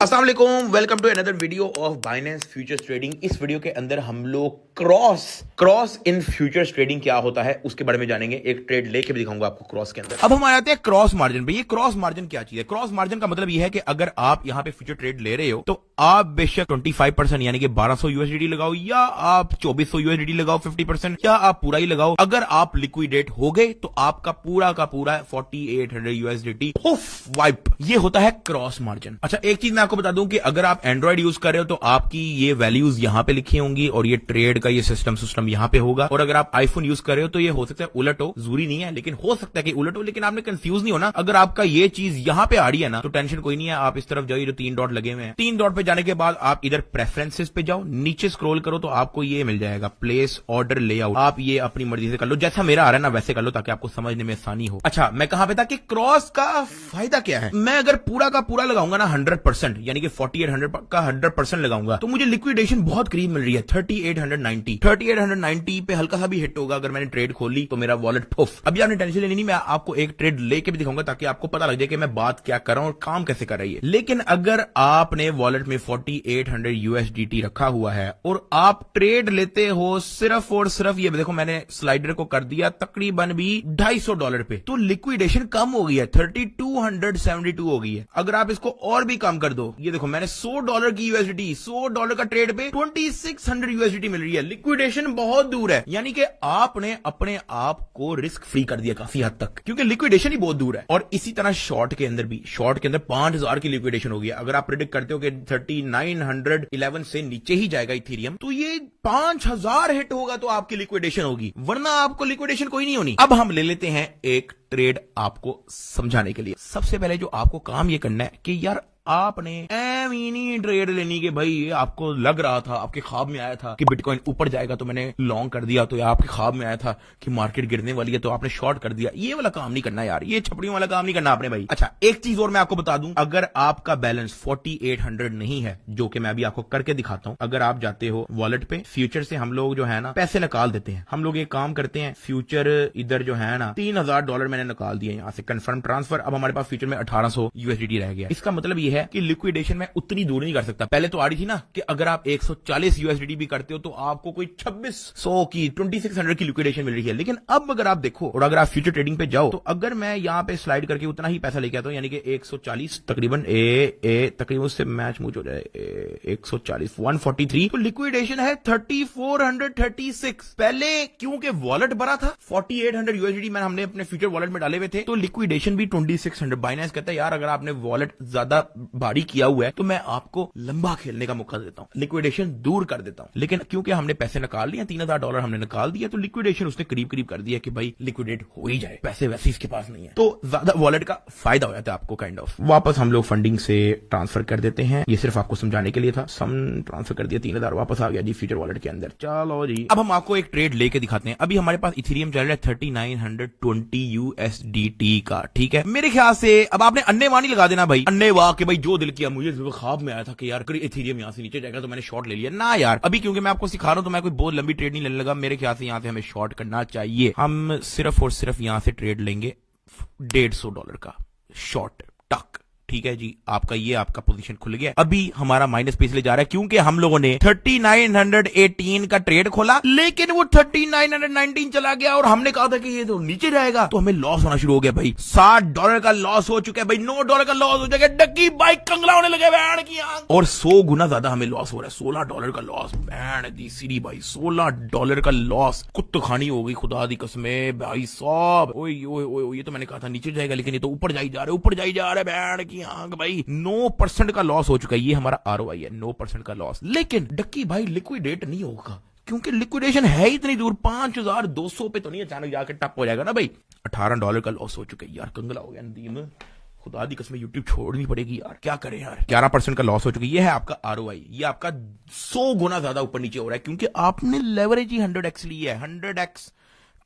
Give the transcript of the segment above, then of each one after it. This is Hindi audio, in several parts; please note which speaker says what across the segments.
Speaker 1: अस्सलाम वालेकुम, welcome to another video of Binance futures trading. इस वीडियो के अंदर हम लोग क्रॉस इन फ्यूचर्स ट्रेडिंग क्या होता है उसके बारे में जानेंगे। एक ट्रेड लेके भी दिखाऊंगा आपको क्रॉस के अंदर। अब हम आते हैं क्रॉस मार्जिन पे। ये क्रॉस मार्जिन क्या चीज है? क्रॉस मार्जिन का मतलब ये है कि अगर आप यहां पे फ्यूचर ट्रेड ले रहे हो तो आप बेशक 25% यानी कि 1200 यूएसडीटी लगाओ या आप 2400 यूएसडीटी लगाओ 50% या आप पूरा ही लगाओ। अगर आप लिक्विडेट हो गए तो आपका पूरा का पूरा 4800 यूएसडीटी वाइप। ये होता है क्रॉस मार्जिन। अच्छा, एक चीज मैं आपको बता दूं कि अगर आप एंड्रॉइड यूज कर रहे हो तो आपकी ये वैल्यूज यहां पे लिखी होंगी और ये ट्रेड का ये सिस्टम यहां पे होगा। और अगर आप आईफोन यूज कर रहे हो तो ये हो सकता है उलट हो, जरूरी नहीं है लेकिन हो सकता है कि उलट हो। लेकिन आपने कंफ्यूज नहीं होना। अगर आपका ये चीज यहां पे आ रही है ना तो टेंशन कोई नहीं है। आप इस तरफ जाइए जो 3 डॉट लगे हुए हैं, 3 डॉट पे जाने के बाद आप इधर प्रेफरेंसेस पे जाओ, नीचे स्क्रॉल करो तो आपको ये मिल जाएगा प्लेस ऑर्डर लेआउट। आप ये अपनी मर्जी से कर लो, जैसा मेरा आ रहा है ना वैसे कर लो ताकि आपको समझने में आसानी हो। अच्छा, मैं कहां पे था कि क्रॉस का फायदा क्या है। मैं अगर पूरा का पूरा लगाऊंगा ना 100% यानी कि 4800 का 100% लगाऊंगा तो मुझे लिक्विडेशन बहुत करीब मिल रही है 3890 पे हल्का सा भी हिट होगा अगर मैंने ट्रेड खोली तो मेरा वॉलेट पुफ। अभी आपने टेंशन लेनी नहीं, मैं आपको एक ट्रेड लेके भी दिखाऊंगा ताकि आपको पता लग जाए कि मैं बात क्या कर रहा हूं और काम कैसे कर रही है। लेकिन अगर आपने वॉलेट में 4800 यूएसडीटी रखा हुआ है और आप ट्रेड लेते हो सिर्फ और सिर्फ, ये देखो मैंने स्लाइडर को कर दिया तकरीबन भी $250 पे, तो लिक्विडेशन कम हो गई है 3272 हो गई है। अगर आप इसको और भी कम कर दो, ये देखो मैंने $100 की यूएसडीटी, $100 का ट्रेड पे 2600 यूएसडीटी मिल रही है। लिक्विडेशन बहुत दूर है, यानी कि आपने अपने आप को रिस्क फ्री कर दिया काफी हद तक, क्योंकि लिक्विडेशन ही बहुत दूर है। और इसी तरह शॉर्ट के अंदर भी, शॉर्ट के अंदर 5000 की लिक्विडेशन होगी। अगर आप प्रेडिक्ट करते हो कि 3911 से नीचे ही जाएगा इथेरियम तो ये 5000 हिट होगा तो आपकी लिक्विडेशन होगी, वरना आपको लिक्विडेशन कोई नहीं होनी। अब हम ले लेते हैं एक ट्रेड आपको समझाने के लिए। सबसे पहले जो आपको काम ये करना है कि यार आपने एमिनी ट्रेड लेनी के भाई, ये आपको लग रहा था, आपके ख्वाब में आया था कि बिटकॉइन ऊपर जाएगा तो मैंने लॉन्ग कर दिया, तो आपके ख्वाब में आया था कि मार्केट गिरने वाली है तो आपने शॉर्ट कर दिया। ये वाला काम नहीं करना यार, ये छपड़ियों वाला काम नहीं करना आपने भाई। अच्छा, एक चीज और मैं आपको बता दूं, अगर आपका बैलेंस 4800 नहीं है, जो कि मैं अभी आपको करके दिखाता हूं, अगर आप जाते हो वॉलेट पे, फ्यूचर से हम लोग जो है ना पैसे निकाल देते हैं। हम लोग एक काम करते हैं, फ्यूचर इधर जो है ना $3000 मैंने निकाल दिया यहां से, कंफर्म ट्रांसफर। अब हमारे पास फ्यूचर में 1800 यूएसडीटी रह गया। इसका मतलब ये है कि लिक्विडेशन में उतनी दूर नहीं कर सकता। पहले तो आ रही थी ना कि अगर आप 140 यूएसडीटी भी करते हो तो आपको कोई 2600 की 2600 की लिक्विडेशन मिल रही है। लेकिन अब अगर आप देखो और अगर आप फ्यूचर ट्रेडिंग पे जाओ तो अगर मैं यहां पे स्लाइड करके उतना ही पैसा लेके आता हूं, यानी कि 140 तकरीबन तकरीबन उससे मैच मूच हो जाए 140 143, तो लिक्विडेशन है 3436। पहले क्योंकि वॉलेट भरा था 4800 यूएसडीटी मैंने हमने अपने फ्यूचर वॉलेट में डाले हुए थे, तो लिक्विडेशन भी 2600। बाइनेंस कहता है यार अगर आपने वॉलेट ज्यादा भारी किया हुआ है तो मैं आपको लंबा खेलने का मौका देता हूं, लिक्विडेशन दूर कर देता हूं। लेकिन क्योंकि हमने पैसे निकाल लिए, $3000 हमने निकाल दिया, तो लिक्विडेशन उसने करीब करीब कर दिया कि भाई लिक्विडेट हो ही जाए, पैसे वैसे इसके पास नहीं है, तो ज्यादा वॉलेट का फायदा हो जाता है आपको काइंड ऑफ। वापस हम लोग फंडिंग से ट्रांसफर कर देते हैं, ये सिर्फ आपको समझाने के लिए था। सम ट्रांसफर कर दिया, 3000 वापस आ गया जी फ्यूचर वॉलेट के अंदर। चलो जी, अब हम आपको एक ट्रेड लेके दिखाते हैं। अभी हमारे पास इथेरियम चल रहा है 3920 यूएसडीटी का, ठीक है। मेरे ख्याल से अब आपने अन्ने वाह नहीं लगा देना भाई, अन्ने वाह के भाई जो दिल किया, मुझे ख्वाब में आया था कि यार इथेरियम यहां से नीचे जाएगा तो मैंने शॉर्ट ले लिया ना यार। अभी क्योंकि मैं आपको सिखा रहा हूं तो मैं कोई बहुत लंबी ट्रेड नहीं लेने लगा। मेरे ख्याल से यहां से हमें शॉर्ट करना चाहिए। हम सिर्फ और सिर्फ यहां से ट्रेड लेंगे $150 का शॉर्ट टक, ठीक है जी। आपका पोजीशन खुल गया। अभी हमारा माइनस पे इसलिए जा रहा है क्योंकि हम लोगों ने 3918 का ट्रेड खोला, लेकिन वो 3919 चला गया और हमने कहा था कि ये तो नीचे जाएगा, तो हमें लॉस होना शुरू हो गया भाई। $60 का लॉस हो चुका है भाई, $9 का लॉस हो जाएगा। डक्की बाइक कंगला होने लगे बैंड की आंख, और 100 गुना ज्यादा हमें लॉस हो रहा है। $16 का लॉस, बैंड दी सीरी भाई, $16 का लॉस। कुत्त खानी हो गई खुदा दी कसमें भाई साहब। ओए ये तो मैंने कहा था नीचे जाएगा, लेकिन ये तो ऊपर जाई जा रहा है बैंड भाई। 9% का लॉस हो चुका है, ये हमारा आरओआई है, 9% का लॉस। लेकिन डक्की भाई लिक्विडेट नहीं होगा क्योंकि लिक्विडेशन है इतनी दूर, 5200 पे तो नहीं अचानक जाकर टप हो जाएगा ना भाई। $18 का लॉस हो चुका है यार, कंगला हो गया नदीम, खुदा दी कसम यूट्यूब छोड़नी पड़ेगी यार, क्या करें यार। 11% का लॉस हो चुका है, ये है आपका आरओआई। ये आपका 100 गुना ज्यादा ऊपर नीचे हो रहा है क्योंकि आपने लेवरेज ही 100x ली है, 100x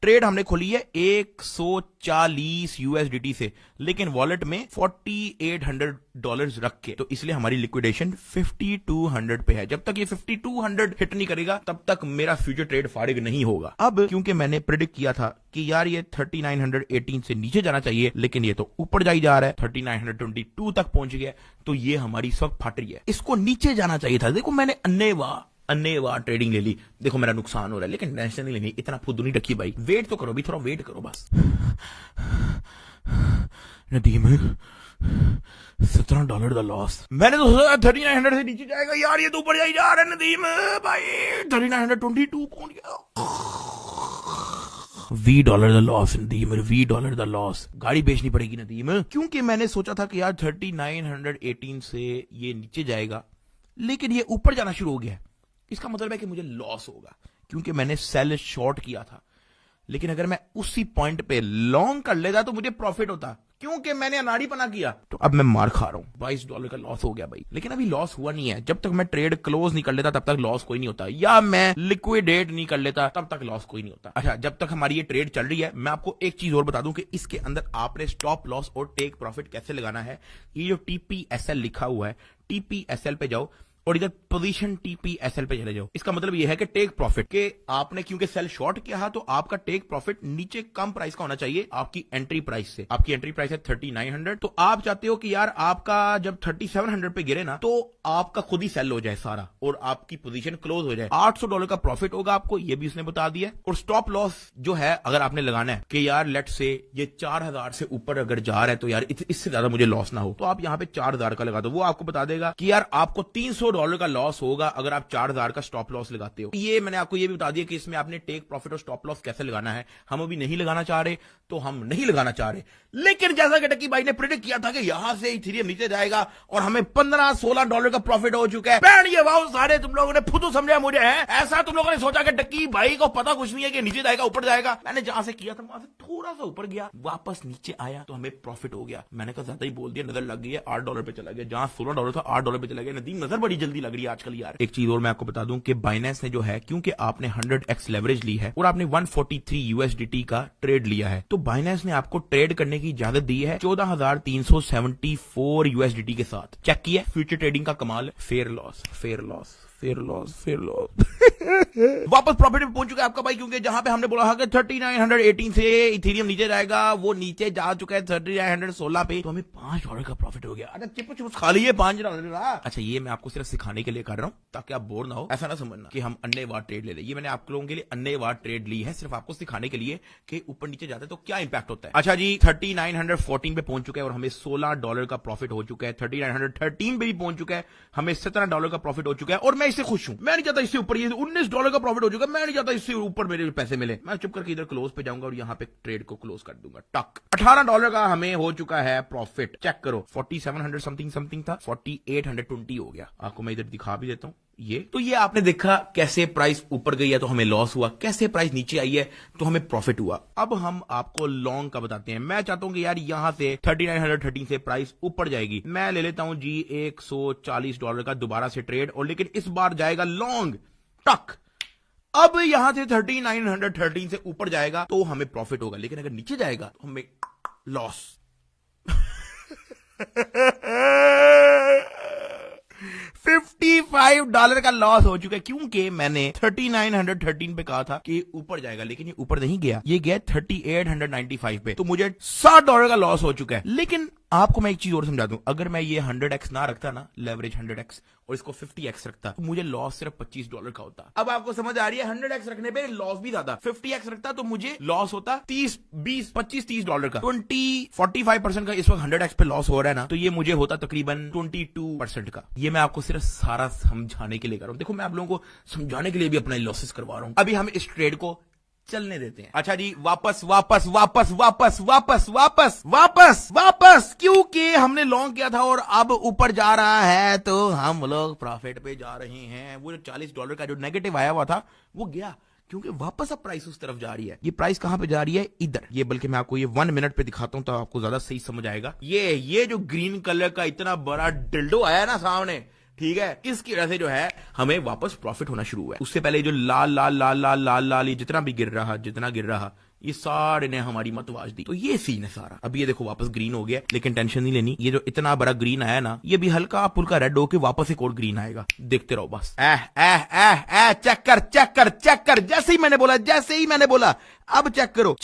Speaker 1: ट्रेड हमने खोली है 140 यूएसडीटी से, लेकिन वॉलेट में $4800 रख के, तो इसलिए हमारी लिक्विडेशन 5200 पे है। जब तक ये 5200 हिट नहीं करेगा तब तक मेरा फ्यूचर ट्रेड फारिग नहीं होगा। अब क्योंकि मैंने प्रेडिक्ट किया था कि यार ये 3918 से नीचे जाना चाहिए, लेकिन ये तो ऊपर जा ही जा रहा है, 3922 तक पहुंच गया, तो ये हमारी सब फट रही है। इसको नीचे जाना चाहिए था। देखो मैंने अन्नेवाह ट्रेडिंग ले ली, देखो मेरा नुकसान हो रहा है, लेकिन टेंशन नहीं लेनी, इतना फुद्दू नहीं रखी भाई। वेट तो करो भी, थोड़ा वेट करो बस। नदीम $17 का लॉस। मैंने तो सोचा 3900 से नीचे जाएगा, यार ये तो ऊपर जा रहा है नदीम भाई, 3922 पहुंच गया। $20 का लॉस नदीम, $20 का लॉस। गाड़ी बेचनी पड़ेगी नदीम, क्योंकि मैंने सोचा था कि यार 3918 से ये नीचे जाएगा, लेकिन ये ऊपर जाना शुरू हो गया। इसका मतलब है कि मुझे लॉस होगा, क्योंकि मैंने सेल शॉर्ट किया था। लेकिन अगर मैं उसी पॉइंट पे लॉन्ग कर लेता तो मुझे प्रॉफिट होता, क्योंकि मैंने अनाड़ीपना किया। तो अब मैं मार खा रहा हूं, $22 का लॉस हो गया भाई। लेकिन अभी लॉस हुआ नहीं है। जब तक मैं ट्रेड क्लोज नहीं कर लेता तब तक लॉस कोई नहीं होता, या मैं लिक्विडेट नहीं कर लेता तब तक लॉस कोई नहीं होता। अच्छा, जब तक हमारी ये ट्रेड चल रही है, मैं आपको एक चीज और बता दूं कि इसके अंदर आपने स्टॉप लॉस और टेक प्रॉफिट कैसे लगाना है। ये जो TPSL लिखा हुआ है, TPSL पे जाओ और इधर पोजीशन TPSL पे चले जाओ। इसका मतलब यह है कि टेक प्रॉफिट के आपने क्योंकि सेल शॉर्ट किया है, तो आपका टेक प्रॉफिट नीचे कम प्राइस का होना चाहिए आपकी एंट्री प्राइस से। आपकी एंट्री प्राइस है 3900, तो आप चाहते हो कि यार आपका जब 3700 पे गिरे ना, तो आपका खुद ही सेल हो जाए सारा और आपकी पोजीशन क्लोज हो जाए। $800 का प्रॉफिट होगा आपको, ये भी उसने बता दिया। और स्टॉप लॉस जो है अगर आपने लगाना है कि यार लेट से ये 4000 से ऊपर अगर जा रहा है, तो यार इससे ज्यादा मुझे लॉस ना हो, तो आप यहां पे 4000 का लगा दो। वो आपको बता देगा कि यार आपको $300 का लॉस होगा अगर आप 4000 का स्टॉप लॉस लगाते हो। ये मैंने आपको ये भी बता दिया कि इसमें आपने टेक प्रॉफिट और स्टॉप लॉस कैसे लगाना है। हम अभी नहीं लगाना चाह रहे, तो हम नहीं लगाना चाह रहे। लेकिन जैसा कि टक्की भाई ने प्रेडिक्ट किया था कि यहां से इथेरियम नीचे जाएगा और हमें $15-16 का प्रॉफिट हो चुका है। बैंड ये वाओ, सारे तुम लोगों ने फुदू समझा मुझे है। ऐसा तुम लोगों ने सोचा कि टक्की भाई को पता कुछ नहीं है कि नीचे जाएगा ऊपर जाएगा। मैंने जहां से किया था वहां से थोड़ा सा ऊपर गया, वापस नीचे आया, तो हमें प्रॉफिट हो गया। मैंने कहा ज्यादा ही बोल दिया, नजर लग गई है, $8 पे चला गया। जहां $16 था $8 पे चला गया। नदीम नजर बड़ी जल्दी लग रही है आजकल यार। एक चीज और मैं आपको बता दूं कि बाइनेंस ने जो है, क्योंकि आपने 100x लेवरेज ली है और आपने 143 USDT का ट्रेड लिया है, तो बाइनेंस ने आपको ट्रेड करने की इजाजत दी है 14374 USDT के साथ। चेक किया, फ्यूचर ट्रेडिंग का कमाल है। Fair loss, fair loss, fair loss, fair loss. वापस प्रॉफिट में पहुंच चुका है आपका भाई, क्योंकि जहां पे हमने बोला था कि 3918 से इथेरियम नीचे जाएगा, वो नीचे जा चुका है 3916 पे, तो हमें $5 का प्रॉफिट हो गया। अरे चिप खाली है $5। अच्छा, ये मैं आपको सिर्फ सिखाने के लिए कर रहा हूं ताकि आप बोर ना हो। ऐसा ना समझना कि हम अन्नेवाह ट्रेड ले ले। ये मैंने आप लोगों के लिए अन्नेवाह ट्रेड ली है, सिर्फ आपको सिखाने के लिए कि ऊपर नीचे जाता है तो क्या इंपैक्ट होता है। अच्छा जी, 3914 पे पहुंच चुका है और हमें $16 का प्रॉफिट हो चुका है। 3913 पे भी पहुंच चुका है, हमें $17 का प्रॉफिट हो चुका है और मैं इससे खुश हूं। मैं नहीं चाहता इससे ऊपर, ये $19 का प्रॉफिट हो चुका है, मैं नहीं चाहता इससे ऊपर मेरे पैसे मिले। मैं चुप करके इधर क्लोज पे जाऊंगा और यहां पे ट्रेड को क्लोज कर दूंगा। टक, $18 का हमें हो चुका है प्रॉफिट। चेक करो, 4700 समथिंग था, 4820 हो गया। आपको मैं इधर दिखा भी देता हूं। ये आपने देखा कैसे प्राइस ऊपर गई है तो हमें लॉस हुआ, कैसे प्राइस नीचे आई है तो हमें प्रॉफिट हुआ। अब हम आपको लॉन्ग का बताते हैं। मैं चाहता हूं कि यार यहां से 3913 से प्राइस ऊपर जाएगी। मैं ले लेता हूं जी $140 का दोबारा से ट्रेड, और लेकिन इस बार जाएगा लॉन्ग। टक, अब यहां से 3913 से ऊपर जाएगा तो हमें प्रॉफिट होगा, लेकिन अगर नीचे जाएगा तो हमें लॉस। $55 का लॉस हो चुका है, क्योंकि मैंने 3913 पे कहा था कि ऊपर जाएगा, लेकिन ये ऊपर नहीं गया, ये गया 3895 पे, तो मुझे $60 का लॉस हो चुका है। लेकिन आपको मैं एक चीज और समझा दूं, अगर मैं ये 100x ना रखता ना, लेवरेज 100x, और इसको 50x रखता, तो मुझे लॉस सिर्फ $25 का होता। अब आपको समझ आ रही है, 100x रखने पे लॉस भी ज्यादा, 50x रखता तो मुझे लॉस होता 25-30 का। 45% का इस वक्त 100x पे लॉस हो रहा है ना, तो ये मुझे होता तकरीबन 22% का। ये मैं आपको सिर्फ सारा समझाने के लिए कर रहा हूं। देखो, मैं आप लोगों को समझाने के लिए भी अपना लॉसेस करवा रहा हूं। अभी हम इस ट्रेड को चलने देते हैं। अच्छा जी, वापस वापस वापस वापस वापस वापस वापस वापस, क्योंकि हमने लॉन्ग किया था और अब ऊपर जा रहा है तो हम लोग प्रॉफिट पे जा रहे हैं। वो जो $40 का जो नेगेटिव आया हुआ था वो गया, क्योंकि वापस अब प्राइस उस तरफ जा रही है। ये प्राइस कहां पे जा रही है? इधर। ये बल्कि मैं आपको ये 1 मिनट पे दिखाता हूं तो आपको ज्यादा सही समझ आएगा। ये जो ग्रीन कलर का इतना बड़ा डिल्डो आया ना सामने, ठीक है, इसकी वजह से जो है हमें वापस प्रॉफिट होना शुरू हुआ है। उससे पहले जो लाल लाल लाल लाल लाल लाल ये जितना भी गिर रहा ये सारे ने हमारी मतवाज दी। तो ये सीन है सारा। अब ये देखो वापस ग्रीन हो गया, लेकिन टेंशन नहीं लेनी, ये जो इतना बड़ा ग्रीन आया ना, ये भी हल्का फुल्का रेड होके वापस एक और ग्रीन आएगा, देखते रहो बस। चेक कर, जैसे ही मैंने बोला अब चेक करो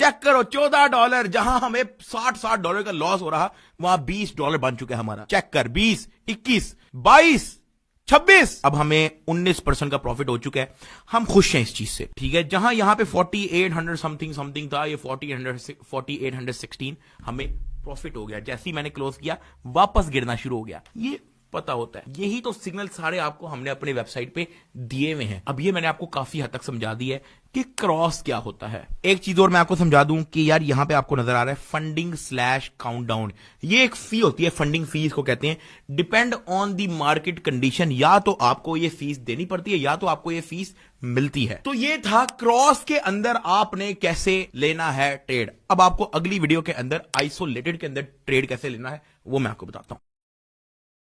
Speaker 1: $14, जहां हमें $60 का लॉस हो रहा, वहां $20 बन चुका है हमारा। चेक कर, 20, 21, 22, 26, अब हमें 19% का प्रॉफिट हो चुका है। हम खुश हैं इस चीज से, ठीक है। जहां यहां पे 4800 समथिंग था, ये 4816 हमें प्रॉफिट हो गया। जैसे ही मैंने क्लोज किया वापस गिरना शुरू हो गया। ये पता होता है, यही तो सिग्नल सारे आपको हमने अपने वेबसाइट पे दिए हुए हैं। अब ये मैंने आपको काफी हद तक समझा दी है कि क्रॉस क्या होता है। एक चीज और मैं आपको समझा दूं कि यार यहां पे आपको नजर आ रहा है फंडिंग/काउंटडाउन, ये एक फी होती है, फंडिंग फीस को कहते हैं। Depend on the market condition, या तो आपको ये फीस देनी पड़ती है या तो आपको ये फीस मिलती है। तो ये था क्रॉस के अंदर आपने कैसे लेना है ट्रेड। अब आपको अगली वीडियो के अंदर आइसोलेटेड के अंदर ट्रेड कैसे लेना है वो मैं आपको बताता हूं।